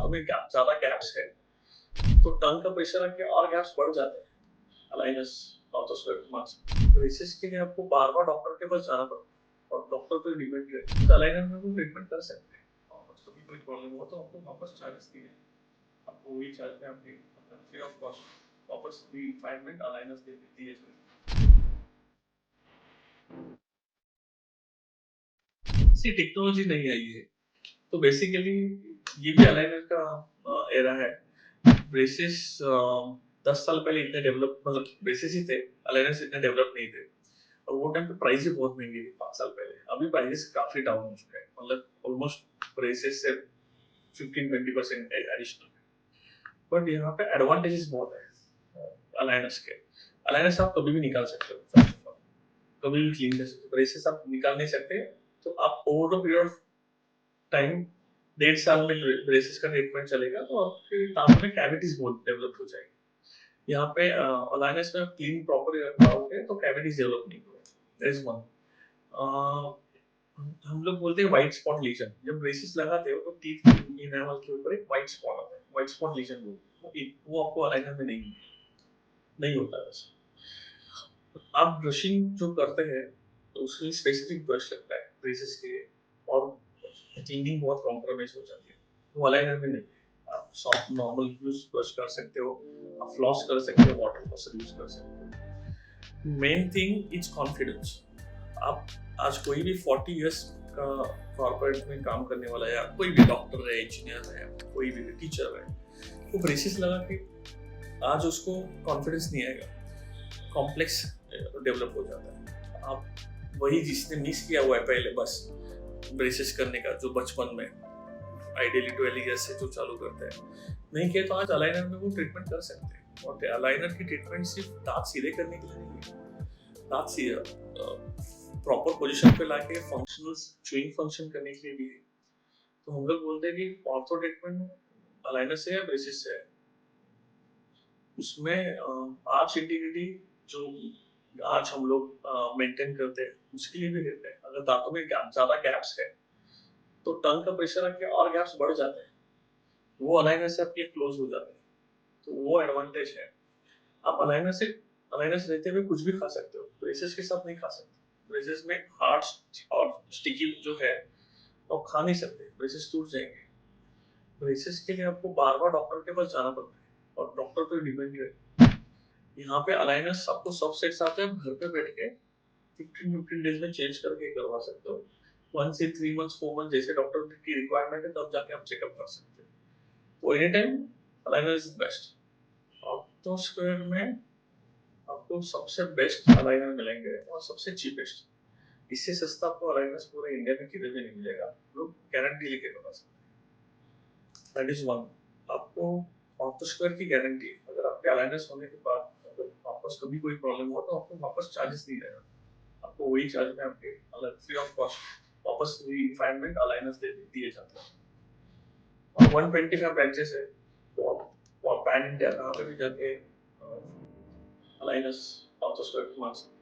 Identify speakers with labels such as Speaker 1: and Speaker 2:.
Speaker 1: दांतों में ज्यादा गैप्स है तो टंग का प्रेशर रख के और गैप्स बढ़ जाते हैं अलाइनस ऑर्थोस्कोपिक मास्क। ब्रेसेस के लिए आपको बार बार डॉक्टर के पास जाना पड़ता है और डॉक्टर पे डिपेंड है। तो अलाइनर में वो ट्रीटमेंट कर सकते हैं और कभी कोई प्रॉब्लम हो तो आपको वापस चार्जेस दिए आपको वही चार्ज में आपके फ्री ऑफ कॉस्ट वापस रिफाइनमेंट अलाइनर्स दे दिए जाएंगे। सी टेक्नोलॉजी नहीं आई है तो बेसिकली ये भी अलाइनर का एरा है। ब्रेसेस 10 साल पहले इतने डेवलप मतलब ब्रेसेस ही थे, अलाइनर्स इतने डेवलप नहीं थे और वो टाइम पे प्राइस भी बहुत महंगी थी 5 साल पहले। अभी प्राइसेस काफी डाउन हो चुके हैं, मतलब ऑलमोस्ट ब्रेसेस से 15-20% एडिशनल। बट यहाँ पे एडवांटेजेस बहुत है अलाइनर्स के। अलाइनर्स आप कभी भी निकाल सकते हो, कभी भी क्लीन कर सकते हो। ब्रेसेस आप निकाल नहीं सकते तो आप over the period of time 1.5 साल में ब्रेसेस का ट्रीटमेंट चलेगा तो आपके दांतों में कैविटीज बहुत डेवलप हो जाएगी। यहाँ पे अलाइनर्स में क्लीन प्रॉपर रख पाओगे तो कैविटीज डेवलप नहीं होगा। That is one. हम लोग बोलते हैं व्हाइट स्पॉट लीजन। जब ब्रेसेस लगाते हो तो टीथ इनेमल के ऊपर एक व्हाइट स्पॉट आता है, व्हाइट स्पॉट लीजन वो आपको अलाइनर में नहीं होता वैसे। आप ब्रशिंग जो करते हैं तो उसके लिए स्पेसिफिक ब्रश लगता है ब्रेसेस के लिए और क्लीनिंग बहुत कॉम्प्रोमाइज हो जाती है, वो अलाइनर में नहीं। आप सॉफ्ट नॉर्मल यूज ब्रश कर सकते हो, आप फ्लॉस कर सकते हो, वाटर फ्लॉसर यूज कर सकते हो। Main thing is confidence. आप आज कोई भी 40 इयर्स का कॉर्पोरेट में काम करने वाला है या कोई भी डॉक्टर है, इंजीनियर है, कोई भी टीचर है, वो ब्रेसेस लगा के आज उसको कॉन्फिडेंस नहीं आएगा, कॉम्प्लेक्स डेवलप हो जाता है। आप वही जिसने मिस किया हुआ है पहले बस ब्रेसेस करने का, जो बचपन में आइडियली 12 ईयर्स से जो चालू करते हैं, नहीं किया तो आज अलाइनर में वो ट्रीटमेंट कर सकते हैं। और अलाइनर की ट्रीटमेंट सिर्फ दांत सीधे करने के लिए नहीं है, दांत सीधे प्रॉपर पोजीशन पे लाके फंक्शनल च्यूइंग फंक्शन करने के लिए भी है। तो हम लोग बोलते हैं कि ऑर्थो ट्रीटमेंट अलाइनर से या ब्रेसेस से है, उसमें आर्च इंटीग्रिटी जो आज हम लोग मेंटेन करते हैं उसके लिए भी रहते हैं। अगर दांतों में ज्यादा गैप्स है तो टंग का प्रेशर रख के और गैप्स बढ़ जाते हैं, वो अलाइनर से आपके क्लोज हो जाते हैं। तो वो एडवांटेज है। आप अलाइनर से रहते हुए कुछ भी खा सकते हो, ब्रेसेस के साथ नहीं खा सकते। ब्रेसेस में हार्ड और स्टिकी जो है वो खा नहीं सकते, ब्रेसेस टूट जाएंगे। ब्रेसेस के लिए आपको बार बार डॉक्टर के पास जाना पड़ता है और डॉक्टर पे डिपेंड है। यहाँ पे अलाइनर्स आपको सब सेट्स आते हैं, घर पे बैठ के 15 डेज में चेंज करके करवा सकते हो। 1 से 3 मंथ्स 4 मंथ जैसे डॉक्टर की रिक्वायरमेंट है तब जाके आप चेकअप कर सकते हो। तो any time aligner is best. Opto square में आपको सबसे बेस्ट अलाइनर मिलेंगे और सबसे चीपेस्ट। इससे सस्ता आपको अलाइनर्स पूरे इंडिया में किधर भी नहीं मिलेगा, लोग गारंटी लेके बता सकते हैं। That is one. आपको ऑप्टो स्क्वायर की गारंटी है, अगर आपके अलाइनर्स होने के बाद अगर वापस कभी कोई प्रॉब्लम हो तो आपको वापस चार्जेस नहीं रहेगा, आपको वही चार्ज में आपके अलग फ्री ऑफ कॉस्ट वापस रिफाइनमेंट अलाइनर्स दे दिए जाते हैं। और 125 ब्रांचेस है तो आप पैन इंडिया कहाँ पे भी जाके अलाइनर्स ऑर्थोस्कोपिक मास्क